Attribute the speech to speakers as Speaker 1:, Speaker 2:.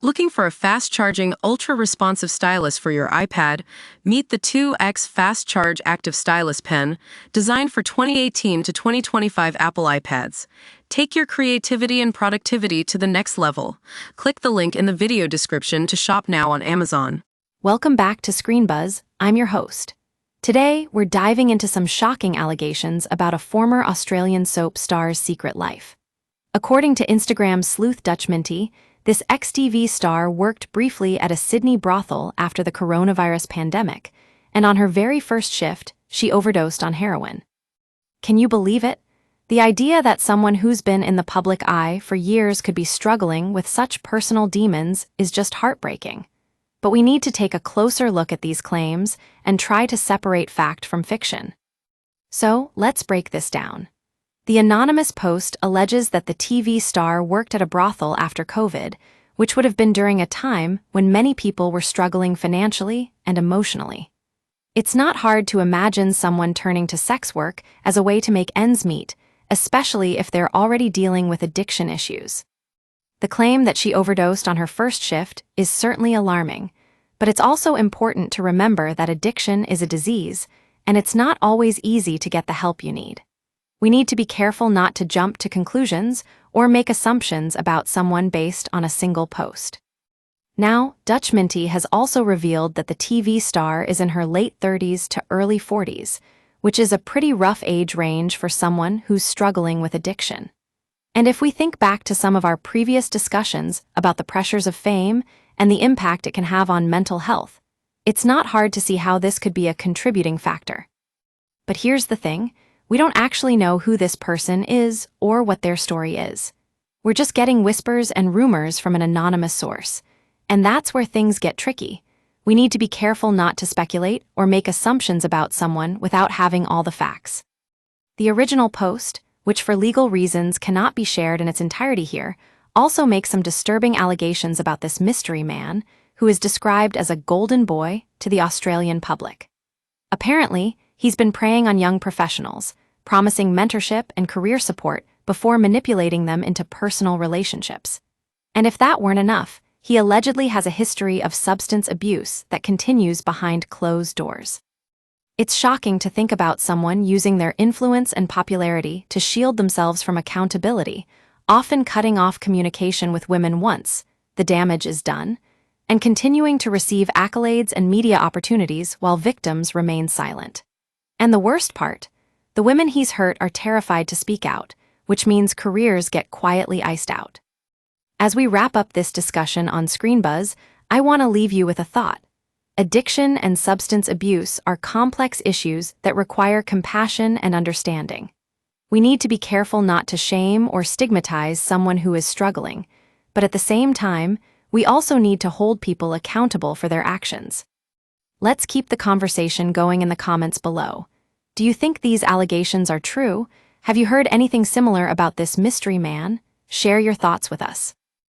Speaker 1: Looking for a fast-charging, ultra-responsive stylus for your iPad? Meet the 2X Fast Charge Active Stylus Pen, designed for 2018 to 2025 Apple iPads. Take your creativity and productivity to the next level. Click the link in the video description to shop now on Amazon.
Speaker 2: Welcome back to ScreenBuzz. I'm your host. Today, we're diving into some shocking allegations about a former Australian soap star's secret life. According to Instagram sleuth Dutch Minty, this ex-TV star worked briefly at a Sydney brothel after the coronavirus pandemic, and on her very first shift, she overdosed on heroin. Can you believe it? The idea that someone who's been in the public eye for years could be struggling with such personal demons is just heartbreaking. But we need to take a closer look at these claims and try to separate fact from fiction. So, let's break this down. The anonymous post alleges that the TV star worked at a brothel after COVID, which would have been during a time when many people were struggling financially and emotionally. It's not hard to imagine someone turning to sex work as a way to make ends meet, especially if they're already dealing with addiction issues. The claim that she overdosed on her first shift is certainly alarming, but it's also important to remember that addiction is a disease, and it's not always easy to get the help you need. We need to be careful not to jump to conclusions or make assumptions about someone based on a single post. Now, Dutch Minty has also revealed that the TV star is in her late 30s to early 40s, which is a pretty rough age range for someone who's struggling with addiction. And if we think back to some of our previous discussions about the pressures of fame and the impact it can have on mental health, it's not hard to see how this could be a contributing factor. But here's the thing. We don't actually know who this person is or what their story is. We're just getting whispers and rumors from an anonymous source. And that's where things get tricky. We need to be careful not to speculate or make assumptions about someone without having all the facts. The original post, which for legal reasons cannot be shared in its entirety here, also makes some disturbing allegations about this mystery man, who is described as a golden boy to the Australian public. Apparently, he's been preying on young professionals, promising mentorship and career support before manipulating them into personal relationships. And if that weren't enough, he allegedly has a history of substance abuse that continues behind closed doors. It's shocking to think about someone using their influence and popularity to shield themselves from accountability, often cutting off communication with women once the damage is done, and continuing to receive accolades and media opportunities while victims remain silent. And the worst part, the women he's hurt are terrified to speak out, which means careers get quietly iced out. As we wrap up this discussion on ScreenBuzz, I want to leave you with a thought. Addiction and substance abuse are complex issues that require compassion and understanding. We need to be careful not to shame or stigmatize someone who is struggling, but at the same time, we also need to hold people accountable for their actions. Let's keep the conversation going in the comments below. Do you think these allegations are true? Have you heard anything similar about this mystery man? Share your thoughts with us.